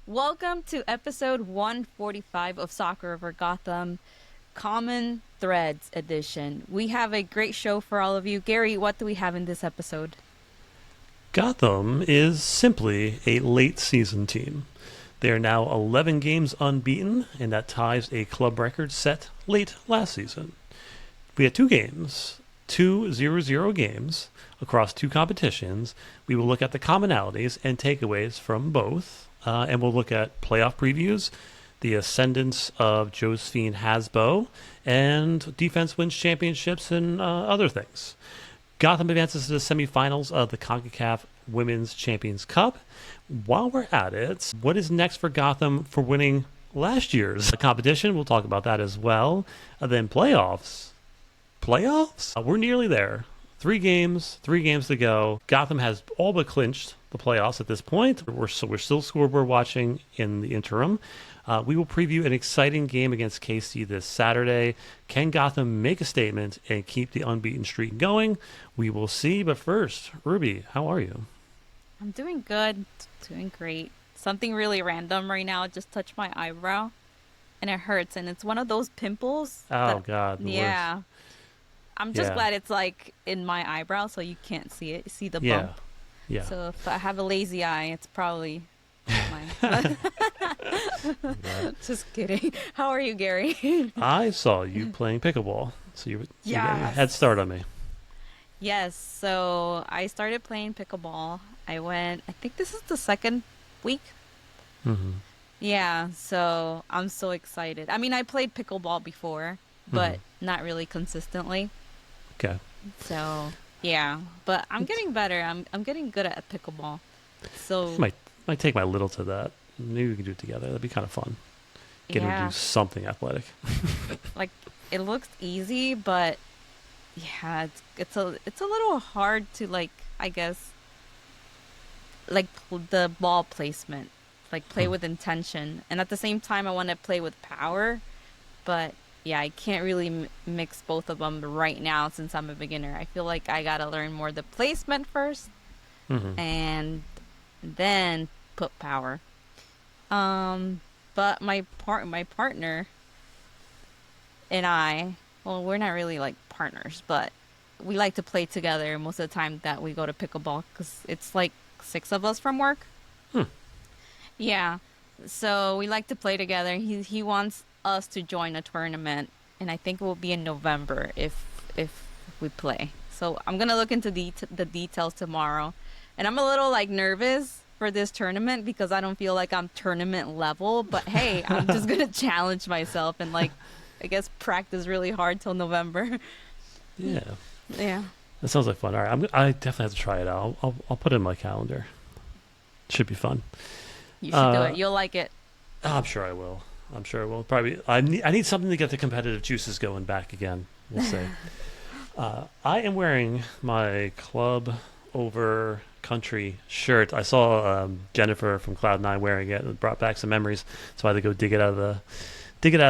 Welcome to episode 145 of Soccer Over Gotham, Common Threads edition. We have a great show for all of you. Gary, what do we have in this episode? Gotham is simply a late season team. They are now 11 games unbeaten, and that ties a club record set late last season. We had two games, two 0-0 games across two competitions. We will look at the commonalities and takeaways from both, and we'll look at playoff previews, the ascendance of Josephine Hasbo, and defense wins championships and other things. Gotham advances to the semifinals of the CONCACAF Women's Champions Cup. While we're at it, what is next for Gotham for winning last year's competition? We'll talk about that as well. Then playoffs. We're nearly there. Three games to go. Gotham has all but clinched the playoffs at this point. We're still scoreboard watching in the interim. We will preview an exciting game against KC this Saturday. Can Gotham make a statement and keep the unbeaten streak going? We will see. But first, Ruby, how are you? I'm doing good, doing great. Something really random right now just touched my eyebrow, and it hurts, and it's one of those pimples. Oh, God. The Yeah. worst. I'm just Yeah. glad it's like in my eyebrow so you can't see it, see the Yeah. bump. Yeah. So if I have a lazy eye, it's probably mine. Just kidding. How are you, Gary? I saw you playing pickleball, so you got a head Yes. start on me. Yes, so I started playing pickleball. I think this is the second week. Mm-hmm. Yeah, so I'm so excited. I mean, I played pickleball before, but not really consistently. Okay. So, yeah, but I'm getting better. I'm getting good at pickleball. So, Might take my little to that. Maybe we can do it together. That'd be kind of fun. Get her to yeah, do something athletic. like it looks easy, but yeah, it's a little hard to like, I guess, like the ball placement, like play Hmm. with intention, and at the same time I want to play with power, but yeah, I can't really mix both of them right now since I'm a beginner. I feel like I gotta learn more the placement first Mm-hmm. and then put power. But my partner and I, well, we're not really like partners, but we like to play together most of the time that we go to pickleball because it's like six of us from work. Hmm. Yeah, so we like to play together. He wants us to join a tournament, and I think it will be in November if we play. So I'm gonna look into the details tomorrow, and I'm a little like nervous for this tournament because I don't feel like I'm tournament level. But hey, I'm just gonna challenge myself and like I guess practice really hard till November. Yeah. Yeah, That sounds like fun. All right. I definitely have to try it out. I'll put it in my calendar. Should be fun. you should do Uh, it. You'll like it. I'm sure I will. Probably. I need something to get the competitive juices going back again. We'll see. I am wearing my club over country shirt. I saw Jennifer from Cloud9 wearing it. It brought back some memories. So I had to go dig it out of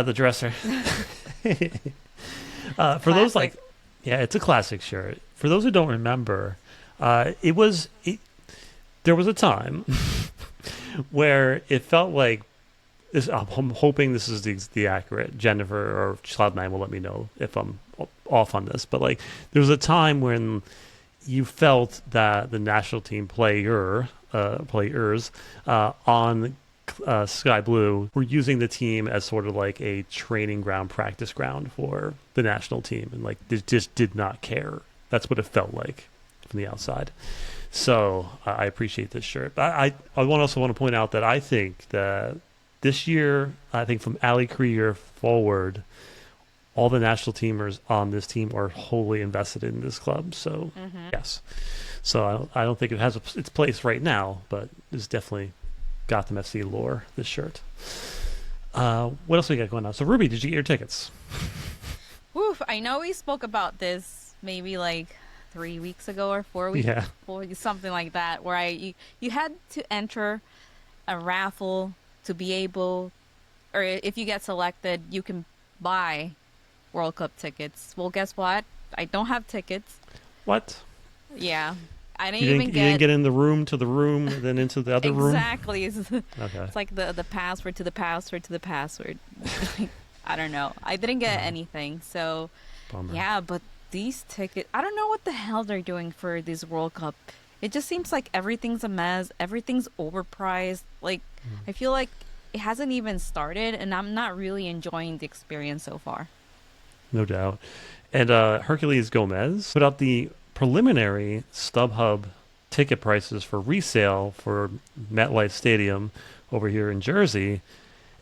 the dresser. For those Classic. yeah, it's a classic shirt. For those who don't remember, there was a time where it felt like this. I'm hoping this is the accurate. Jennifer or Cloud9 will let me know if I'm off on this. But like, there was a time when you felt that the national team players on Sky Blue were using the team as sort of like a training ground, practice ground for the national team, and like they just did not care. That's what it felt like from the outside. So I appreciate this shirt. But I also want to point out that I think that this year, I think from Ali Krieger forward, all the national teamers on this team are wholly invested in this club. So yes, so I don't think it has its place right now, but it's definitely Gotham FC lore, this shirt. What else we got going on? So Ruby, did you get your tickets? Woof, I know we spoke about this maybe like 3 weeks ago or 4 weeks, Yeah. something like that, where you had to enter a raffle to be able, or if you get selected, you can buy World Cup tickets. Well, guess what? I don't have tickets. What? Yeah. I didn't You even didn't get get in the room to the room, then into the other room. exactly. Okay. It's like the password to the password to the password. I don't know. I didn't get Oh, anything. So bummer. yeah, but these tickets, I don't know what the hell they're doing for this World Cup. It just seems like everything's a mess. Everything's overpriced. Like, I feel like it hasn't even started, and I'm not really enjoying the experience so far. No doubt. And Hercules Gomez put out the preliminary StubHub ticket prices for resale for MetLife Stadium over here in Jersey.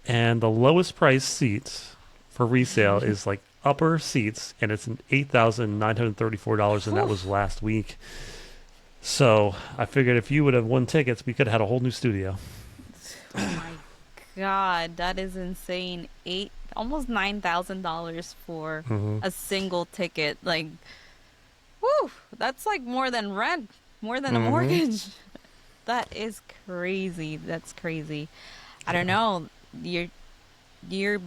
And the lowest price seats for resale is like upper seats, and it's $8,934, and that Whew. was last week. So I figured if you would have won tickets, we could have had a whole new studio. Oh my God, that is insane. Almost $9,000 for Hmm. a single ticket. Like, whew, that's like more than rent, more than a Hmm. mortgage. That is crazy. That's crazy. I don't Yeah. know. You're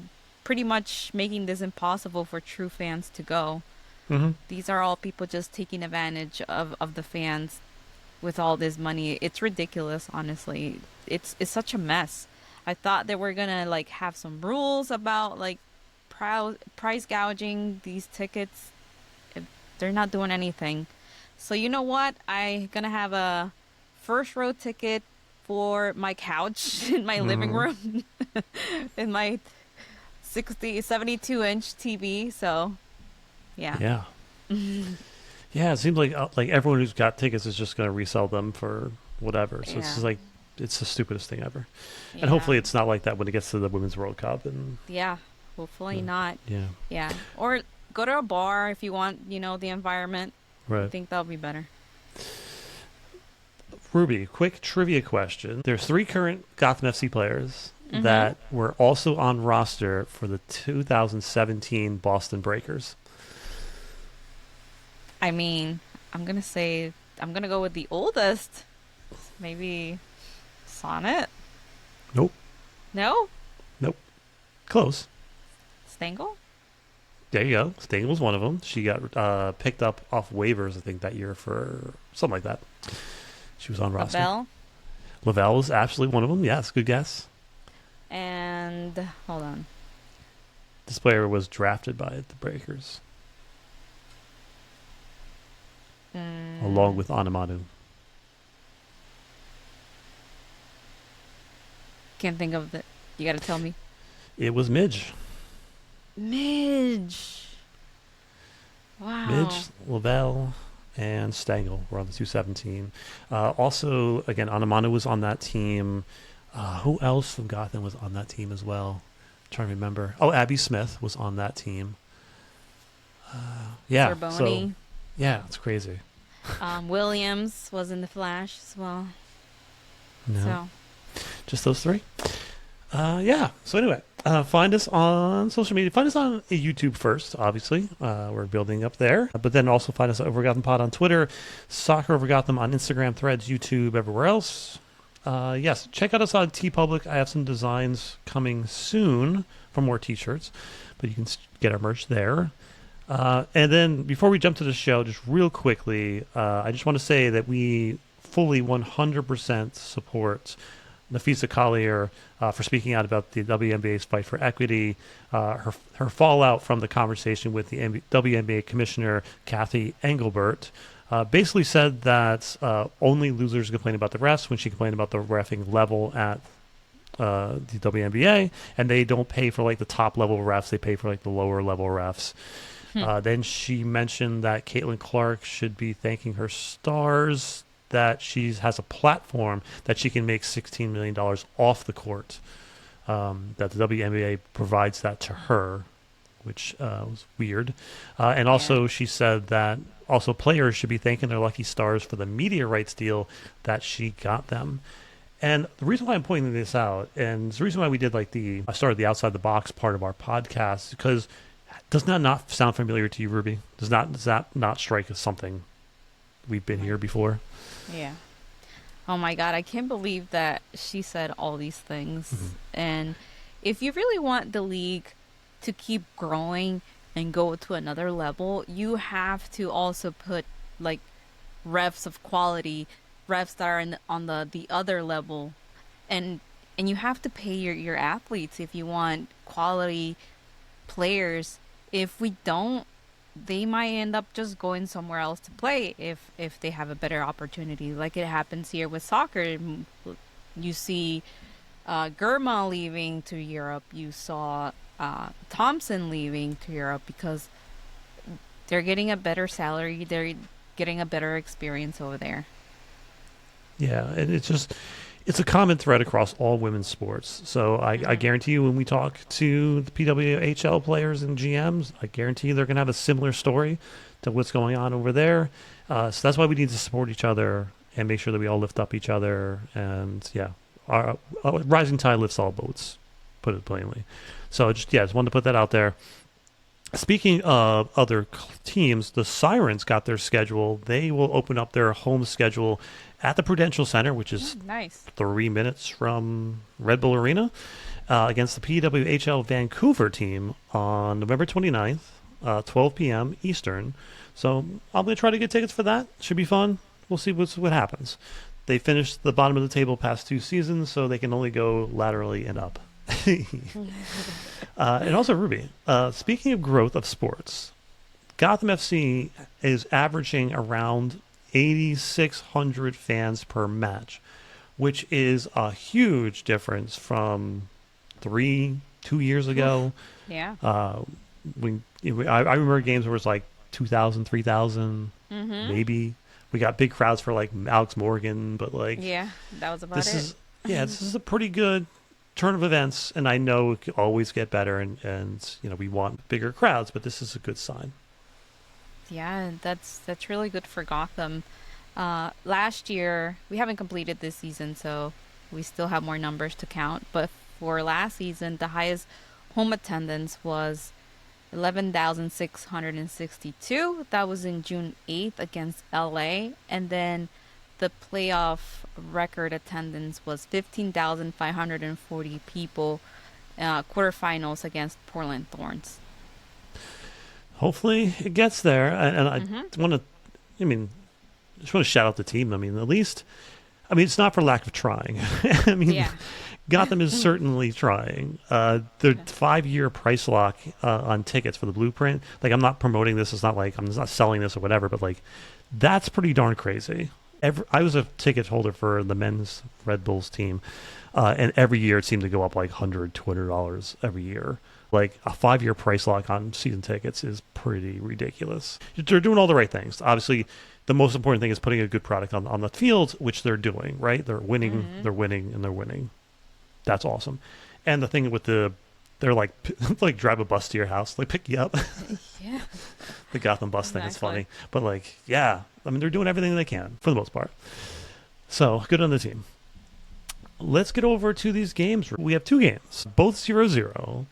pretty much making this impossible for true fans to go. Hmm. These are all people just taking advantage of the fans with all this money. It's ridiculous, honestly. It's such a mess. I thought they were gonna like have some rules about like price gouging these tickets. If they're not doing anything. So you know what? I gonna have a first row ticket for my couch in my living Hmm. room in my 72 inch TV. So yeah. Yeah. Yeah, it seems like everyone who's got tickets is just going to resell them for whatever. So it's Yeah. just like it's the stupidest thing ever. And Yeah. hopefully it's not like that when it gets to the Women's World Cup. And Yeah. Hopefully uh, not. yeah, Yeah. Or go to a bar if you want, the environment. I right. think that'll be better. Ruby, quick trivia question. There's three current Gotham FC players Mm-hmm. that were also on roster for the 2017 Boston Breakers. I mean, I'm gonna go with the oldest. Maybe Sonnet? Nope, No? nope, close. Stangle? There you go. Sting was one of them. She got picked up off waivers, I think, that year for something like that. She was on roster. Lavelle? Lavelle was absolutely one of them. Yes, good guess. And hold on. This player was drafted by the Breakers along Mm, with Anamanu. can't think of the. You gotta tell me. It was Midge. Midge. Wow. Midge, Lavelle, and Stengel were on the 217. Also, again, Anamanu was on that team. Who else from Gotham was on that team as well? I'm trying to remember. Oh, Abby Smith was on that team. Yeah, so Sorboni. yeah, it's crazy. Williams was in the Flash as well. No, So just those three. Yeah. So anyway, find us on social media. Find us on YouTube first, obviously. We're building up there. But then also find us at Over Gotham Pod on Twitter, Soccer Over Gotham on Instagram, Threads, YouTube, everywhere else. Yes, check out us on TeePublic. I have some designs coming soon for more T-shirts, but you can get our merch there. And then before we jump to the show, just real quickly, I just want to say that we fully 100% support Nafisa Collier for speaking out about the WNBA's fight for equity, her fallout from the conversation with the WNBA commissioner, Kathy Engelbert. Basically said that only losers complain about the refs when she complained about the reffing level at the WNBA, and they don't pay for like the top level refs, they pay for like the lower level refs. Then she mentioned that Caitlin Clark should be thanking her stars that she has a platform that she can make $16 million off the court. That the WNBA provides that to her, which was weird. And yeah. also she said that also players should be thanking their lucky stars for the media rights deal that she got them. And the reason why I'm pointing this out, and the reason why we did I started the outside the box part of our podcast, because does that not sound familiar to you, Ruby? Does that not strike as something we've been My, here before? yeah. Oh my God, I can't believe that she said all these things. Mhm. And if you really want the league to keep growing and go to another level, you have to also put like refs of quality, refs that are on the other level, and you have to pay your athletes if you want quality players. If we don't, they might end up just going somewhere else to play if they have a better opportunity, like it happens here with soccer. You see Germa leaving to Europe. You saw Thompson leaving to Europe because they're getting a better salary. They're getting a better experience over there. Yeah, and it's a common thread across all women's sports. So I guarantee you when we talk to the PWHL players and GMs, I guarantee you they're going to have a similar story to what's going on over there. So that's why we need to support each other and make sure that we all lift up each other. And yeah, our rising tide lifts all boats, put it plainly. So just wanted to put that out there. Speaking of other teams, the Sirens got their schedule. They will open up their home schedule at the Prudential Center, which is Nice. 3 minutes from Red Bull Arena, against the PWHL Vancouver team on November 29th, 12 p.m. Eastern. So I'm going to try to get tickets for that. Should be fun. We'll see what happens. They finished the bottom of the table past 2 seasons, so they can only go laterally and up. And also, Ruby, speaking of growth of sports, Gotham FC is averaging around 8,600 fans per match, which is a huge difference from 2 years ago. Yeah. I remember games where it was like 2,000, 3,000, maybe. We got big crowds for like Alex Morgan, but like yeah, that was about this is a pretty good turn of events, and I know it could always get better, and we want bigger crowds, but this is a good sign. Yeah, that's really good for Gotham. Last year, we haven't completed this season, so we still have more numbers to count. But for last season, the highest home attendance was 11,662. That was in June 8th against LA. And then the playoff record attendance was 15,540 people, quarterfinals against Portland Thorns. Hopefully it gets there. And I want to, just want to shout out the team. At least, it's not for lack of trying. Yeah. Gotham is certainly trying. The 5-year price lock on tickets for the Blueprint. Like, I'm not promoting this. It's not like I'm not selling this or whatever, but like, that's pretty darn crazy. I was a ticket holder for the men's Red Bulls team, and every year it seemed to go up like $100, $200 every year. Like, a 5-year price lock on season tickets is pretty ridiculous. They're doing all the right things. Obviously, the most important thing is putting a good product on the field, which they're doing, right? They're winning, they're winning, and they're winning. That's awesome. And the thing with they're like drive a bus to your house, like pick you up. Yeah. The Gotham bus thing is funny. But like, yeah, they're doing everything they can for the most part. So good on the team. Let's get over to these games. We have 2 games, both 0-0,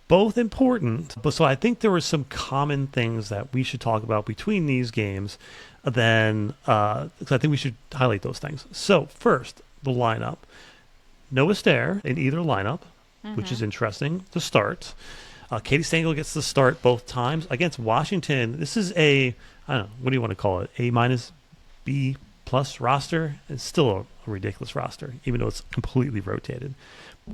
both important. But so I think there were some common things that we should talk about between these games. Then, so I think we should highlight those things. So first, the lineup. No Astaire in either lineup, which is interesting to start. Katie Stengel gets the start both times against Washington. This is I don't know, what do you want to call it? A-, B+ roster. It's still a ridiculous roster, even though it's completely rotated.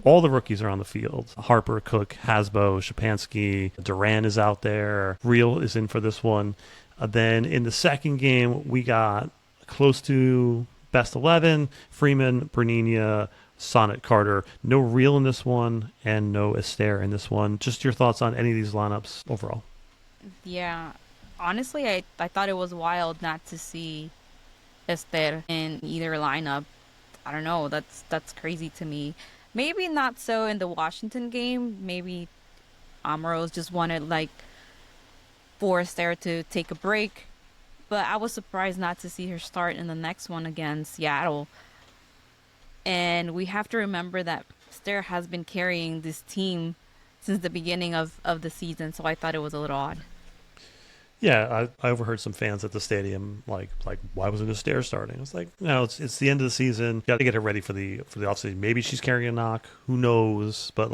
All the rookies are on the field. Harper, Cook, Hasbo, Shapansky, Duran is out there. Real is in for this one. Then in the second game, we got close to best 11, Freeman, Berninia, Sonnet, Carter. No Real in this one, and no Astaire in this one. Just your thoughts on any of these lineups overall? Yeah. Honestly, I thought it was wild not to see Astaire in either lineup. I don't know. That's crazy to me. Maybe not so in the Washington game. Maybe Amoros just wanted for Astaire to take a break. But I was surprised not to see her start in the next one against Seattle. And we have to remember that Astaire has been carrying this team since the beginning of the season, so I thought it was a little odd. Yeah, I overheard some fans at the stadium like why wasn't Astaire starting? It's like, no, it's the end of the season. Got to get her ready for the offseason. Maybe she's carrying a knock. Who knows? But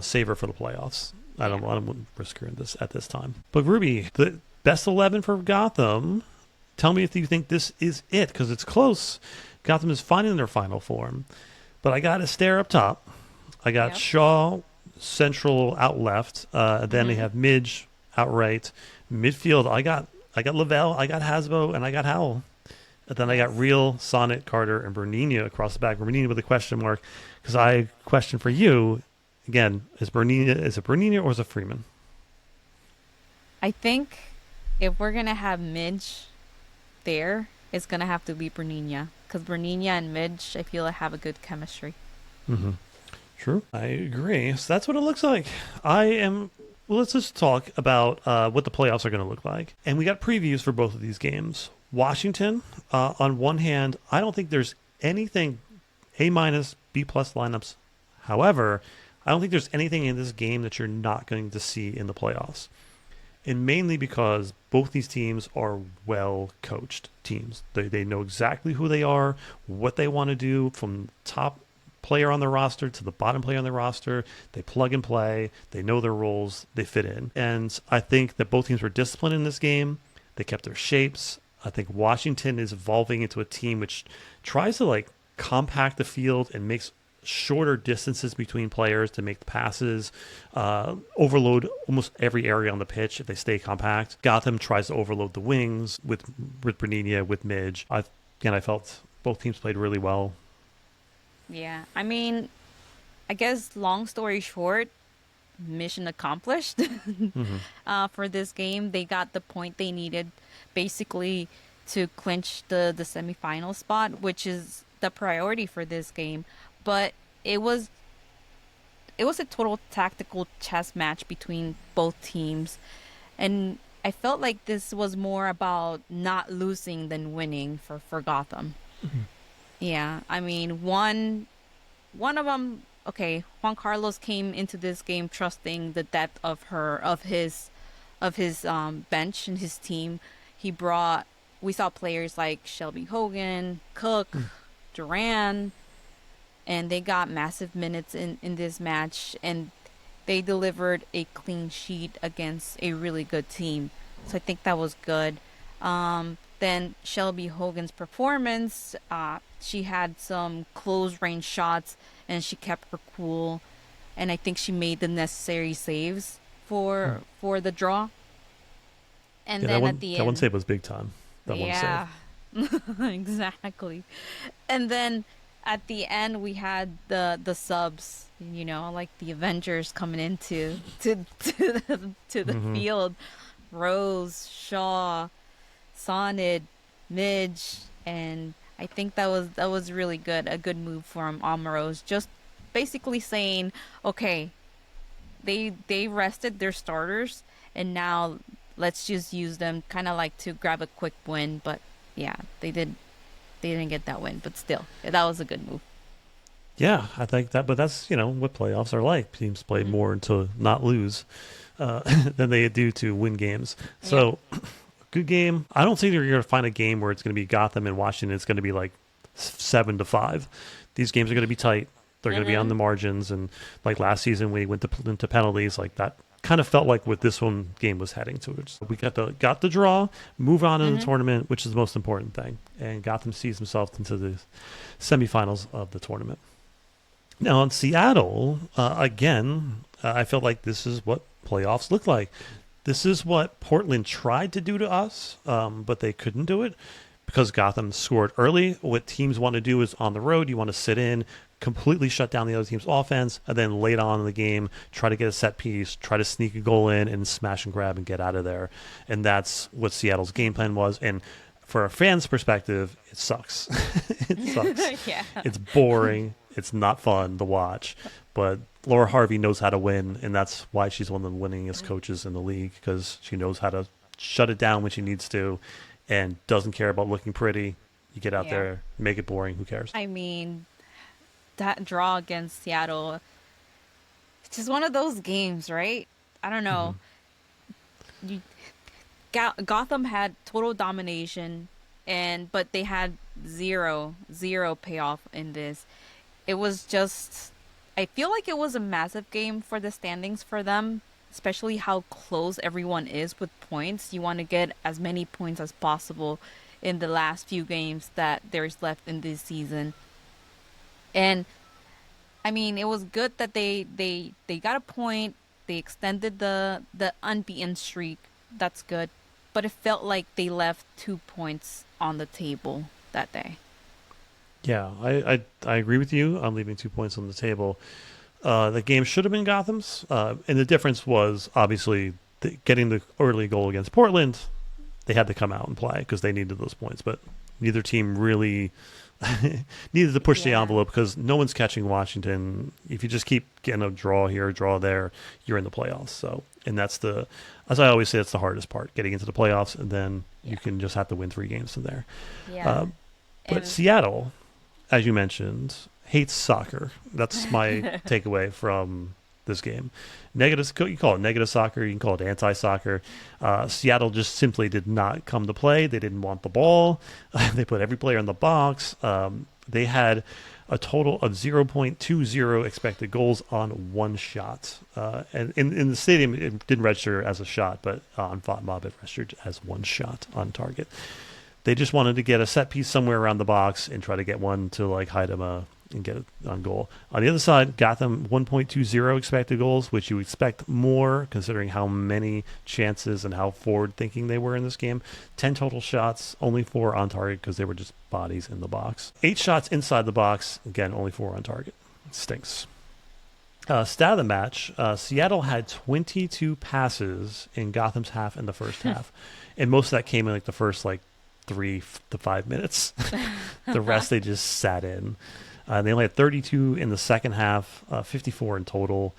save her for the playoffs. I don't risk her at this time. But Ruby, the best 11 for Gotham. Tell me if you think this is it, because it's close. Gotham is finding their final form. But I got Astaire up top. I got Yep. Shaw central out left. Then they Mm-hmm. have Midge out right. Midfield, I got Lavelle, I got Hasbo, and I got Howell. And then I got Yes. Real, Sonnet, Carter, and Bernina across the back. Bernina with a question mark, because I question for you again: is it Bernina or is it Freeman? I think if we're gonna have Midge there, it's gonna have to be Bernina because Bernina and Midge, I feel, have a good chemistry. Mm-hmm. True. I agree. So that's what it looks like. I am. Well, let's just talk about what the playoffs are going to look like. And we got previews for both of these games. Washington, on one hand, I don't think there's anything A minus, B plus lineups. However, I don't think there's anything in this game that you're not going to see in the playoffs. And mainly because both these teams are well coached teams. They know exactly who they are, what they want to do from top player on the roster to the bottom player on the roster. They plug and play. They know their roles. They fit in. And I think that both teams were disciplined in this game. They kept their shapes. I think Washington is evolving into a team which tries to like compact the field and makes shorter distances between players to make the passes, overload almost every area on the pitch if they stay compact. Gotham tries to overload the wings with Bernina, with Midge. I felt both teams played really well. Yeah, I mean, I guess long story short, mission accomplished. Mm-hmm. For this game, they got the point they needed, basically, to clinch the semifinal spot, which is the priority for this game. But it was it was a total tactical chess match between both teams, and I felt like this was more about not losing than winning for Gotham. Mm-hmm. Yeah, I mean, one of them. Okay, Juan Carlos came into this game trusting the depth of his bench and his team. He brought. We saw players like Shelby Hogan, Cook, Duran, and they got massive minutes in this match, and they delivered a clean sheet against a really good team. So I think that was good. Then Shelby Hogan's performance, she had some close range shots and she kept her cool, and I think she made the necessary saves for the draw. And Yeah, then at the that one end, save was big time. That one save. yeah, exactly. And then at the end we had the subs, like the Avengers coming into to the Mm-hmm. field. Rose, Shaw, Sonid, Midge, and I think that was really good. A good move from Amaros. Just basically saying, okay, they rested their starters, and now let's just use them, kind of like to grab a quick win. But yeah, they didn't get that win, but still, that was a good move. Yeah, I think that, but that's what playoffs are like. Teams play Hmm. more to not lose than they do to win games. Yep. So, good game. I don't think you're going to find a game where it's going to be Gotham and Washington. It's going to be like 7-5. These games are going to be tight. They're going to be on Hmm. the margins, and like last season, we went into penalties. Like that kind of felt like what this one game was heading towards. We got the draw, move on in the Hmm. tournament, which is the most important thing, and Gotham sees themselves into the semifinals of the tournament. Now in Seattle, again, I felt like this is what playoffs look like. This is what Portland tried to do to us, but they couldn't do it because Gotham scored early. What teams want to do is on the road, you want to sit in, completely shut down the other team's offense, and then late on in the game, try to get a set piece, try to sneak a goal in, and smash and grab and get out of there. And that's what Seattle's game plan was. And for a fan's perspective, it sucks. It sucks. Yeah. It's boring. It's not fun to watch. But Laura Harvey knows how to win, and that's why she's one of the winningest coaches in the league, because she knows how to shut it down when she needs to and doesn't care about looking pretty. You get out Yeah. there, make it boring. Who cares? I mean, that draw against Seattle, it's just one of those games, right? I don't Hmm. know. You, Gotham had total domination, but they had zero payoff in this. It was just, I feel like it was a massive game for the standings for them, especially how close everyone is with points. You want to get as many points as possible in the last few games that there's left in this season. And I mean, it was good that they got a point. They extended the unbeaten streak. That's good. But it felt like they left 2 points on the table that day. Yeah, I agree with you on leaving 2 points on the table. The game should have been Gotham's, and the difference was obviously getting the early goal against Portland. They had to come out and play because they needed those points, but neither team really needed to push the Yeah. envelope because no one's catching Washington. If you just keep getting a draw here, a draw there, you're in the playoffs. So, and as I always say, that's the hardest part, getting into the playoffs, and then you Yeah. can just have to win 3 games from there. Yeah. But And Seattle, as you mentioned, hates soccer. That's my takeaway from this game. Negative, you call it negative soccer, you can call it anti-soccer. Seattle just simply did not come to play. They didn't want the ball. They put every player in the box. They had a total of 0.20 expected goals on one shot. And in the stadium, it didn't register as a shot, but on FOTMOB, it registered as one shot on target. They just wanted to get a set piece somewhere around the box and try to get one to like hide him and get it on goal. On the other side, Gotham 1.20 expected goals, which you expect more considering how many chances and how forward thinking they were in this game. 10 total shots, only 4 on target because they were just bodies in the box. 8 shots inside the box, again, only 4 on target. It stinks. Stat of the match, Seattle had 22 passes in Gotham's half in the first half. And most of that came in like the first 3 to 5 minutes. The rest they just sat in. They only had 32 in the second half, 54 in total.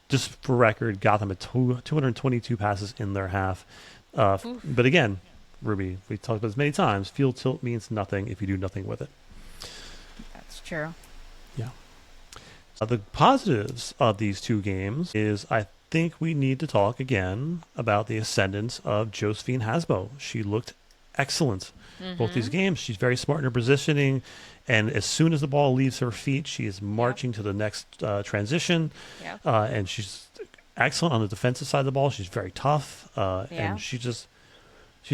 Just for record, Gotham had 222 passes in their half. But again, Ruby, we talked about this many times, field tilt means nothing if you do nothing with it. that's true. Yeah. The positives of these 2 games is I think we need to talk again about the ascendance of Josephine Hasbo. She looked excellent both these games. She's very smart in her positioning, and as soon as the ball leaves her feet, she is marching to the next transition. Yep. And she's excellent on the defensive side of the ball. She's very tough, Yeah. and she's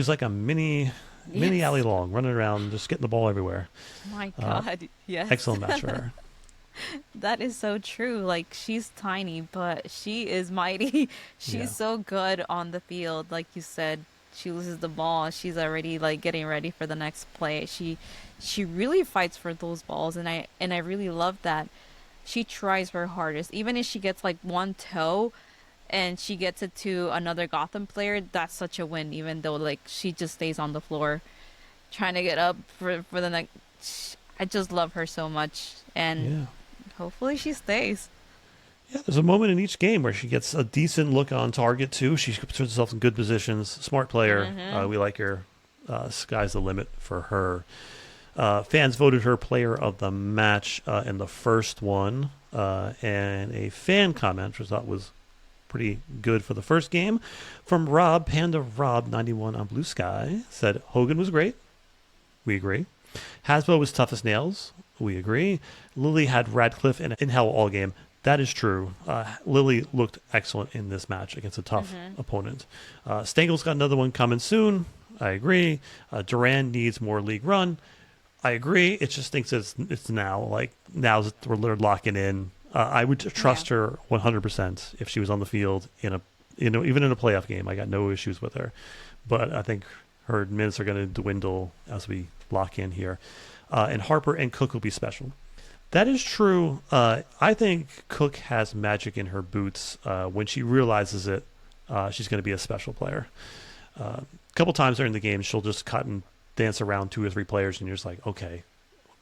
like a mini alley long, running around, just getting the ball everywhere. My God. Yes. Excellent match for her. That is so true. Like, she's tiny, but she is mighty. She's Yeah. so good on the field. Like you said, she loses the ball, she's already like getting ready for the next play. She really fights for those balls, and I really love that. She tries her hardest. Even if she gets like one toe and she gets it to another Gotham player, that's such a win, even though like she just stays on the floor trying to get up for the next. I just love her so much, and Yeah. hopefully she stays. Yeah, there's a moment in each game where she gets a decent look on target, too. She puts herself in good positions. Smart player. We like her. Sky's the limit for her. Fans voted her player of the match in the first one. And a fan comment, which I thought was pretty good for the first game, from Rob, Panda Rob 91 on Blue Sky, said, Hogan was great. We agree. Hasbro was tough as nails. We agree. Lily had Radcliffe in hell all game. That is true. Lily looked excellent in this match against a tough opponent. Stengel's got another one coming soon. I agree. Duran needs more league run. I agree. It just thinks it's now. Like, now's where they're locking in. I would trust her 100% if she was on the field even in a playoff game. I got no issues with her. But I think her minutes are going to dwindle as we lock in here. And Harper and Cook will be special. That is true. I think Cook has magic in her boots. When she realizes it, she's going to be a special player. A couple times during the game, she'll just cut and dance around 2 or 3 players, and you're just like, okay,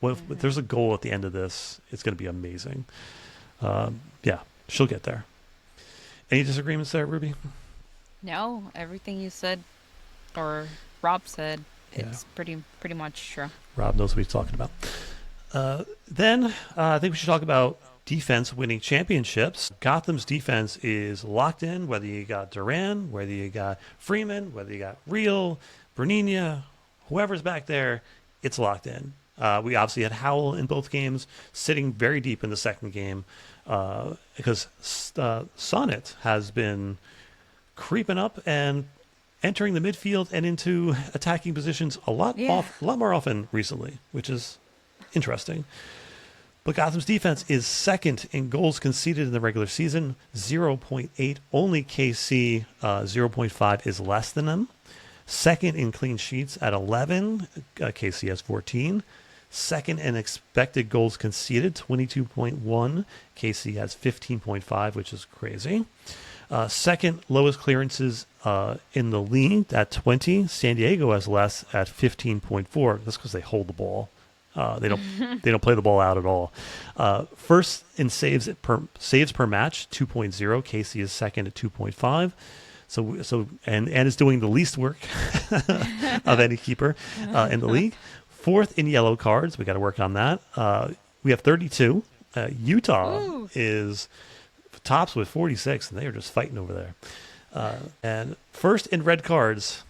what if there's a goal at the end of this? It's going to be amazing. Yeah, she'll get there. Any disagreements there, Ruby? No, everything you said, or Rob said, Yeah. it's pretty much true. Rob knows what he's talking about. Then I think we should talk about defense winning championships. Gotham's defense is locked in, whether you got Duran, whether you got Freeman, whether you got Real, Bernina, whoever's back there, it's locked in. We obviously had Howell in both games, sitting very deep in the second game because Sonnet has been creeping up and entering the midfield and into attacking positions a lot more often recently, which is interesting. But Gotham's defense is second in goals conceded in the regular season, 0.8. Only KC 0.5 is less than them. Second in clean sheets at 11. KC has 14. Second in expected goals conceded, 22.1. KC has 15.5, which is crazy. Second lowest clearances in the league at 20. San Diego has less at 15.4. That's because they hold the ball. They don't play the ball out at all. First in saves per match, 2.0. KC is second at 2.5. So and is doing the least work of any keeper in the league. Fourth in yellow cards. We got to work on that. We have 32. Utah is tops with 46, and they are just fighting over there. And first in red cards.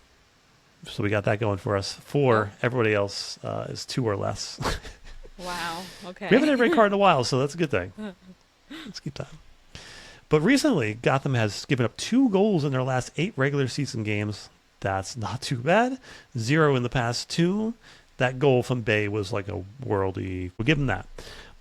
So we got that going for us. 4. Everybody else is 2 or less. Wow. Okay. We haven't had a red card in a while, so that's a good thing. Let's keep that. But recently, Gotham has given up 2 goals in their last 8 regular season games. That's not too bad. 0 in the past 2. That goal from Bay was like a worldy. We'll give them that.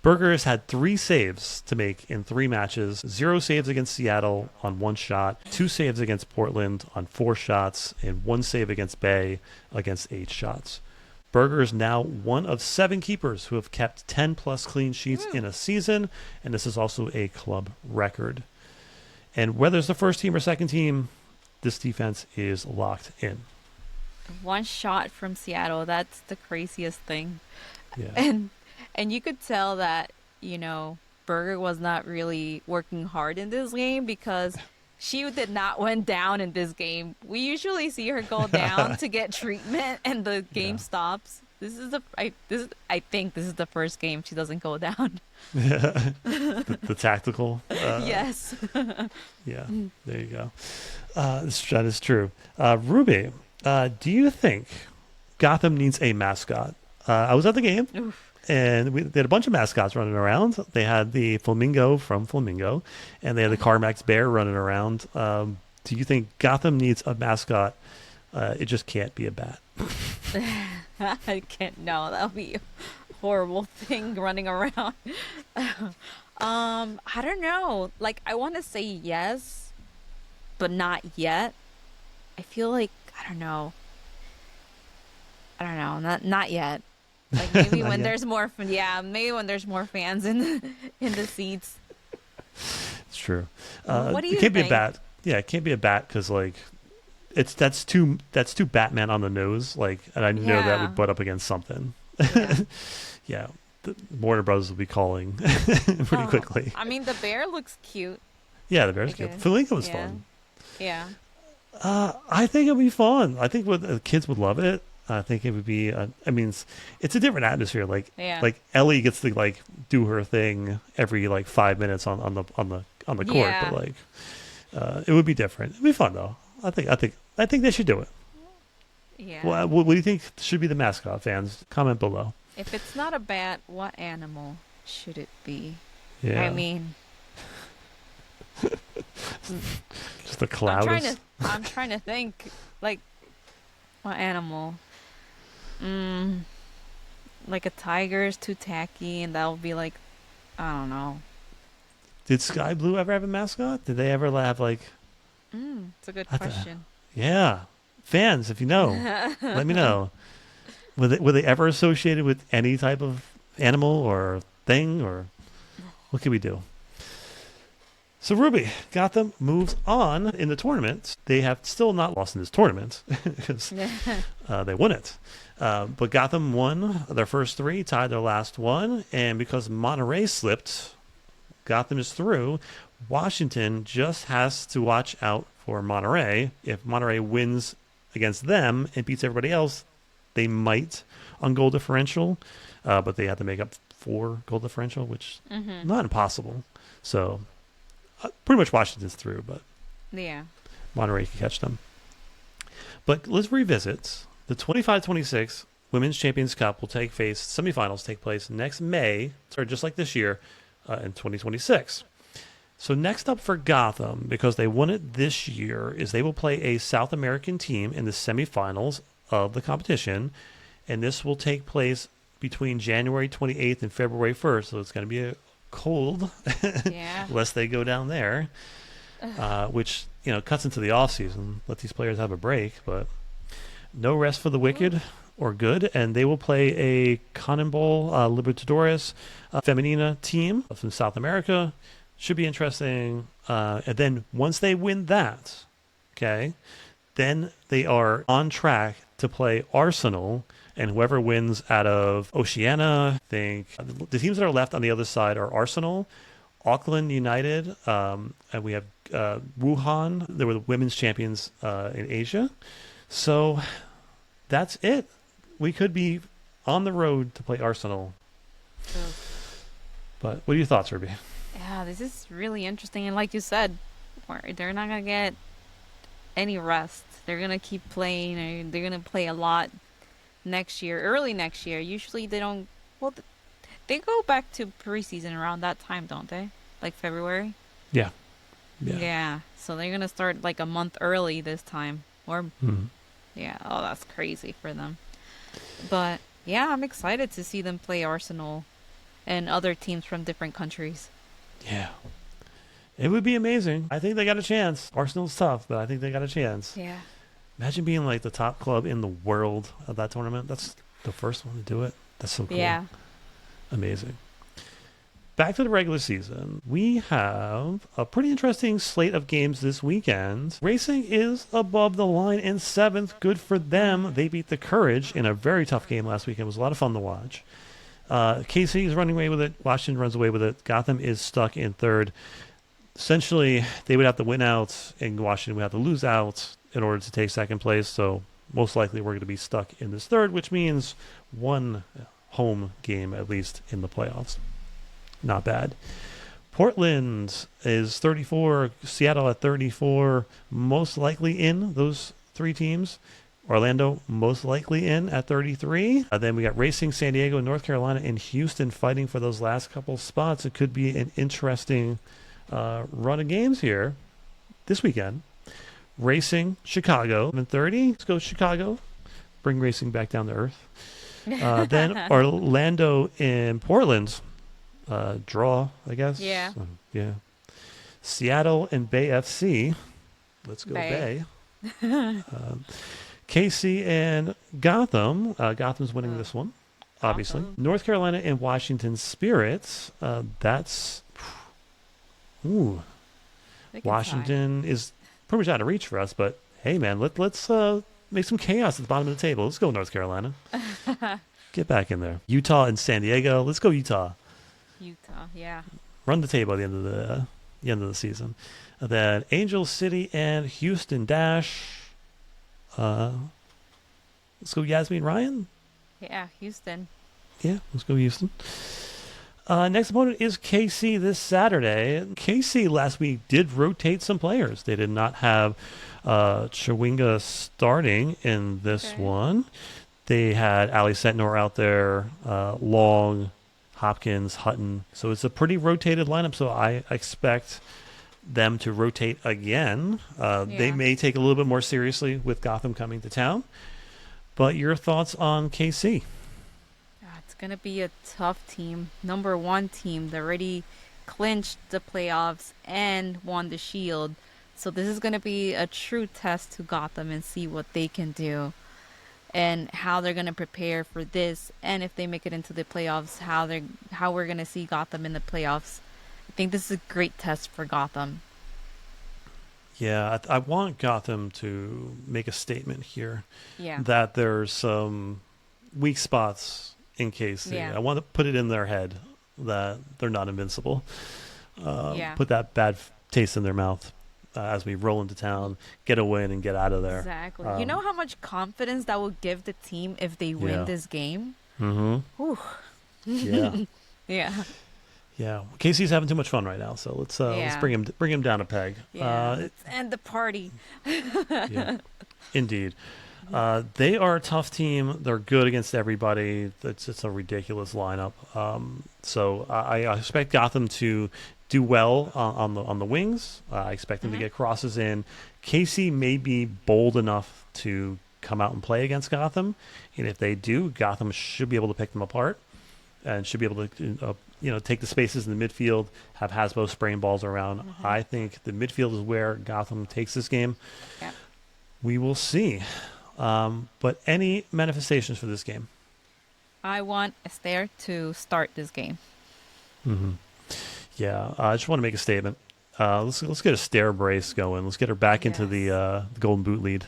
Burgers had 3 saves to make in 3 matches. 0 saves against Seattle on 1 shot, 2 saves against Portland on 4 shots, and 1 save against Bay against 8 shots. Burger is now one of 7 keepers who have kept 10-plus clean sheets in a season, and this is also a club record. And whether it's the first team or second team, this defense is locked in. 1 shot from Seattle. That's the craziest thing. Yeah. And you could tell that, Berger was not really working hard in this game because she did not went down in this game. We usually see her go down to get treatment and the game stops. I think this is the first game she doesn't go down. the tactical. Yes. Yeah, there you go. That is true. Ruby, do you think Gotham needs a mascot? I was at the game. Oof. And they had a bunch of mascots running around. They had the Flamingo from Flamingo, and they had the Carmax Bear running around. Do you think Gotham needs a mascot? It just can't be a bat. I can't. No, that would be a horrible thing running around. I don't know. Like, I want to say yes, but not yet. I feel like I don't know. Not yet. Like maybe when there's more, maybe when there's more fans in the seats. It's true. What do you it can't think? Be a bat. Yeah, it can't be a bat because like that's too Batman on the nose. Like, and I know that would butt up against something. Yeah, the Warner Brothers will be calling pretty quickly. I mean, the bear looks cute. Yeah, the bear's cute. Flamingo was fun. Yeah. I think it'll be fun. I think the kids would love it. I think it would be. It's a different atmosphere. Like Ellie gets to like do her thing every like 5 minutes on the court, but like it would be different. It'd be fun though. I think they should do it. Yeah. Well, what do you think should be the mascot? Fans, comment below. If it's not a bat, what animal should it be? Yeah. I mean, just a cloud. I'm trying to think. Like, what animal? Like a tiger is too tacky, and that would be like, I don't know. Did Sky Blue ever have a mascot? Did they ever have like? It's a good question. Yeah, fans, if you know, let me know. Were they ever associated with any type of animal or thing, or what can we do? So Ruby, Gotham moves on in the tournament. They have still not lost in this tournament because they won it. But Gotham won their first 3, tied their last one, and because Monterey slipped, Gotham is through. Washington just has to watch out for Monterey. If Monterey wins against them and beats everybody else, they might on goal differential, but they have to make up 4 goal differential, which not impossible. So pretty much Washington's through, but Monterey can catch them. But let's revisit. The 25-26 Women's Champions Cup will semifinals take place next May, or just like this year, in 2026. So next up for Gotham, because they won it this year, is they will play a South American team in the semifinals of the competition, and this will take place between January 28th and February 1st. So it's going to be a cold, Yeah. lest they go down there, which cuts into the off season. Let these players have a break, but no rest for the wicked or good, and they will play a Conmebol Libertadores Femenina team from South America. Should be interesting. And then once they win that, okay, then they are on track to play Arsenal, and whoever wins out of Oceania, I think the teams that are left on the other side are Arsenal, Auckland United, and we have Wuhan. They were the women's champions in Asia. So that's it. We could be on the road to play Arsenal. But what are your thoughts, Ruby? Yeah, this is really interesting. And like you said, they're not going to get any rest. They're going to keep playing. And they're going to play a lot next year, early next year. Usually they don't, well, they go back to preseason around that time, don't they? Like February? Yeah. Yeah. So they're going to start like a month early this time. Or, yeah. Oh, that's crazy for them. But, yeah, I'm excited to see them play Arsenal and other teams from different countries. Yeah. It would be amazing. I think they got a chance. Arsenal's tough, but I think they got a chance. Yeah. Imagine being like the top club in the world of that tournament. That's the first one to do it. That's so cool. Yeah. Amazing. Back to the regular season. We have a pretty interesting slate of games this weekend. Racing is above the line in 7th. Good for them. They beat the Courage in a very tough game last weekend. It was a lot of fun to watch. KC is running away with it. Washington runs away with it. Gotham is stuck in 3rd. Essentially, they would have to win out, and Washington would have to lose out in order to take 2nd place. So most likely we're going to be stuck in this 3rd, which means one home game at least in the playoffs. Not bad. Portland is 34. Seattle at 34. Most likely in those 3 teams. Orlando most likely in at 33. Then we got Racing, San Diego, North Carolina, and Houston fighting for those last couple spots. It could be an interesting run of games here this weekend. Racing, Chicago, and 30. Let's go Chicago. Bring Racing back down to earth. Then Orlando and Portland. Draw, I guess. Yeah. Yeah. Seattle and Bay FC. Let's go Bay. KC and Gotham. Gotham's winning this one, obviously. Gotham. North Carolina and Washington Spirits. That's... Ooh. Washington is pretty much out of reach for us, but hey, man, let's make some chaos at the bottom of the table. Let's go North Carolina. Get back in there. Utah and San Diego. Let's go Utah. Utah, yeah. Run the table at the end of the season. And then Angel City and Houston Dash. Let's go Yasmin Ryan. Yeah, Houston. Yeah, let's go Houston. Next opponent is KC this Saturday. KC last week did rotate some players. They did not have Chawinga starting in this one. They had Ali Sentnor out there, Long, Hopkins, Hutton. So it's a pretty rotated lineup, so I expect them to rotate again. They may take a little bit more seriously with Gotham coming to town. But your thoughts on KC? It's going to be a tough team. Number 1 team. They already clinched the playoffs and won the Shield. So this is going to be a true test to Gotham and see what they can do and how they're going to prepare for this. And if they make it into the playoffs, how we're going to see Gotham in the playoffs. I think this is a great test for Gotham. Yeah, I want Gotham to make a statement here. Yeah. That there's some weak spots in KC. Yeah. I want to put it in their head that they're not invincible. Put that bad taste in their mouth as we roll into town, get a win, and get out of there. Exactly. You know how much confidence that will give the team if they win this game? Mm-hmm. Ooh. Yeah. Yeah. Yeah. KC's having too much fun right now, so let's bring him down a peg. Yeah. Let's end the party. Yeah. Indeed. They are a tough team. They're good against everybody. It's a ridiculous lineup. So I expect Gotham to do well on the wings. I expect them to Mm-hmm. get crosses in. Casey may be bold enough to come out and play against Gotham, and if they do, Gotham should be able to pick them apart and should be able to take the spaces in the midfield, have Hasbo spraying balls around. Mm-hmm. I think the midfield is where Gotham takes this game. Yeah. We will see. But any manifestations for this game? I want Esther to start this game. Mm-hmm. Yeah, I just want to make a statement. Let's get a stare brace going. Let's get her back into the Golden Boot lead.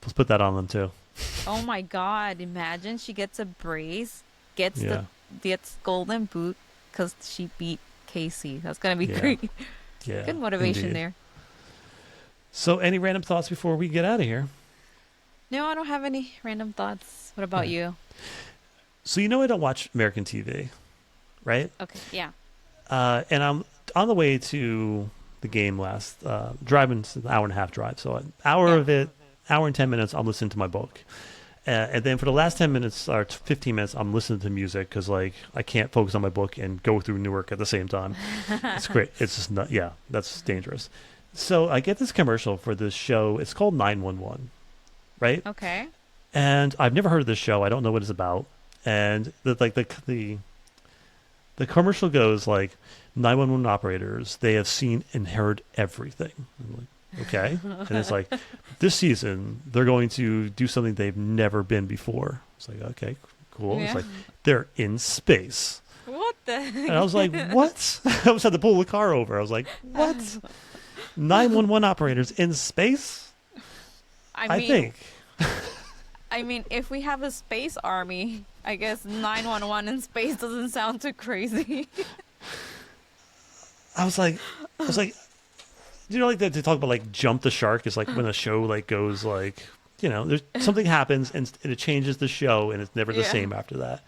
Let's put that on them too. Oh my God! Imagine she gets a brace, gets Yeah. gets golden boot because she beat Casey. That's gonna be Yeah. great. Yeah, Good motivation indeed. there. So, any random thoughts before we get out of here? No, I don't have any random thoughts. What about you? So, I don't watch American TV, right? Okay, yeah. And I'm on the way to the game last, driving, it's an hour and a half drive. So, an hour of it, hour and 10 minutes, I'm listening to my book. And then for the last 10 minutes or 15 minutes, I'm listening to music because, I can't focus on my book and go through Newark at the same time. It's great. It's just not, that's dangerous. So I get this commercial for this show. It's called 911, right? Okay. And I've never heard of this show. I don't know what it's about. And the commercial goes 911 operators, they have seen and heard everything. I'm like, okay. And it's this season, they're going to do something they've never been before. It's like, okay, cool. Yeah. It's they're in space. What the? And I was like, what? I almost had to pull the car over. I was like, what? 911 operators in space? I think. I mean, if we have a space army, I guess 911 in space doesn't sound too crazy. I was like, they talk about jump the shark is when a show goes there's something happens and it changes the show and it's never the same after that.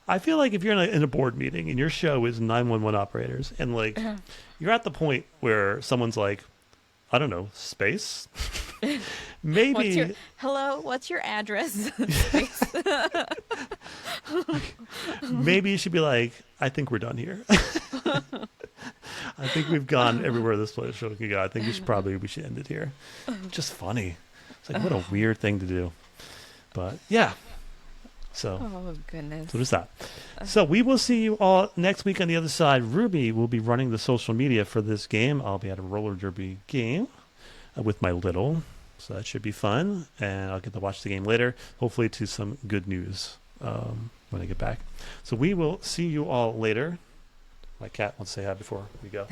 I feel like if you're in a board meeting and your show is 911 operators and you're at the point where someone's I don't know, space? Maybe. What's your address? Maybe you should be I think we're done here. I think we've gone everywhere this show can go. I think we should end it here. Just funny. It's what a weird thing to do. But yeah. So. Oh goodness. So there's that. So we will see you all next week on the other side. Ruby will be running the social media for this game. I'll be at a roller derby game with my little. So that should be fun. And I'll get to watch the game later. Hopefully to some good news when I get back. So we will see you all later. My cat wants to say hi before we go.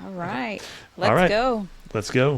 All right. Let's go. Let's go.